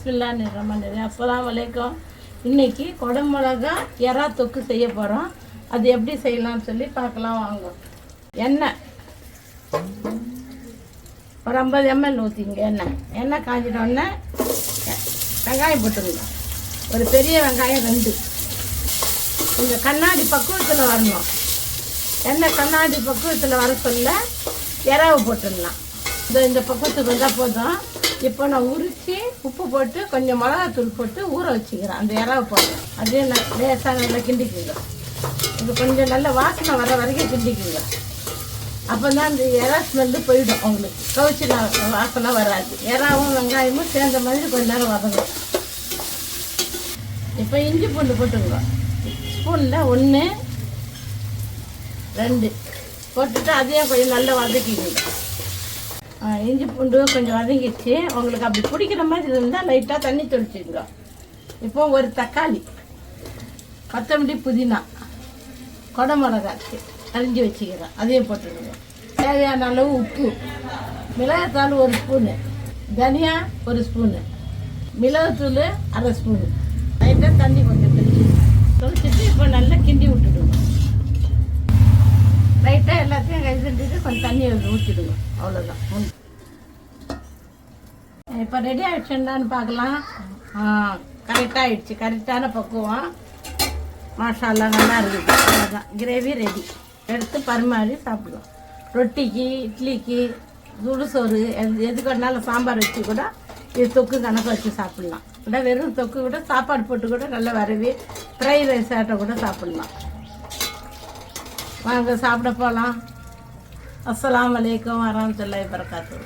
பிஸ்மில்லாஹிர்ரஹ்மானிர்ரஹீம். அஸ்ஸலாமு அலைக்கும். இன்றைக்கி குடமிளகா எறா தொக்கு செய்ய போகிறோம். அது எப்படி செய்யலாம்னு சொல்லி பார்க்கலாம் வாங்க. எண்ணெய் ஒரு 50 ml ஊற்றிங்க. எண்ணெய் காஞ்சிட்டோடனே வெங்காயம் போட்டுருங்க. ஒரு பெரிய வெங்காயம் 2. கொஞ்சம் கண்ணாடி பக்குவத்தில் வரணும். எண்ணெய் கண்ணாடி பக்குவத்தில் வர சொல்ல எறாவை போட்டுடலாம். இந்த பக்குவத்துக்கு வந்தால் போதும். இப்போ நான் உரித்து உப்பு போட்டு கொஞ்சம் மிளகாத்தூள் போட்டு ஊற வச்சுக்கிறேன். அந்த எறாவை போடுறேன். அதே லேசாக நல்லா கிண்டிக்குங்க. இது கொஞ்சம் நல்ல வாசனை வர வரைக்கும் கிண்டிக்குங்க. அப்போ தான் அந்த எறா ஸ்மெல்லு போயிடும். அவங்களுக்கு கவுச்சி வாசனை வராது. எறாவும் வெங்காயமும் சேர்ந்த மாதிரி கொஞ்ச நேரம் வதங்கும். இப்போ இஞ்சி பூண்டு போட்டுங்க. ஸ்பூனில் 1 2 போட்டுட்டு அதையும் கொஞ்சம் நல்லா வதக்கிக்குங்க. இஞ்சி பூண்டு கொஞ்சம் வதங்கிடுச்சு. உங்களுக்கு அப்படி பிடிக்கிற மாதிரி இருந்தால் லைட்டாக தண்ணி தெளிச்சுங்க. இப்போ ஒரு தக்காளி, கொத்தமல்லி, புதினா, குடமிளகாய் அரிஞ்சு வச்சுக்கிறேன். அதையும் போட்டுடுங்க. தேவையான அளவு உப்பு, மிளகாத்தூள் 1 ஸ்பூனு, தனியா 1 ஸ்பூனு, மிளகுத்தூள் 1/2 ஸ்பூனு, லைட்டாக தண்ணி கொஞ்சம் தெளிச்சுட்டு இப்போ நல்லா கிண்டி விட்டுடுங்க. லைட்டாக எல்லாத்தையும் கழிச்சுட்டு கொஞ்சம் தண்ணி ஊற்றிடுங்க. அவ்வளோதான். இப்போ ரெடி ஆகிடுச்சுன்னு பார்க்கலாம். கரெக்டாக ஆகிடுச்சு. கரெக்டான பக்குவம். மாஷால்லா நல்லா இருக்குது. அவ்வளோதான், கிரேவி ரெடி. எடுத்து பரிமாறி சாப்பிடுவோம். ரொட்டிக்கு, இட்லிக்கு, சுடுசோறு எதுக்கு வேணாலும் சாம்பார் வச்சு கூட இது தொக்கு கணக்கு வச்சு சாப்பிட்லாம். இல்லை வெறும் தொக்கு கூட சாப்பாடு போட்டு கூட நல்லா வரவி ஃப்ரை ரைஸ் ஆட்டை கூட சாப்பிட்லாம். வாங்க சாப்பிட போகலாம். அஸ்ஸலாமு அலைக்கும் வரஹ்மத்துல்லாஹி வபரகாத்துஹு.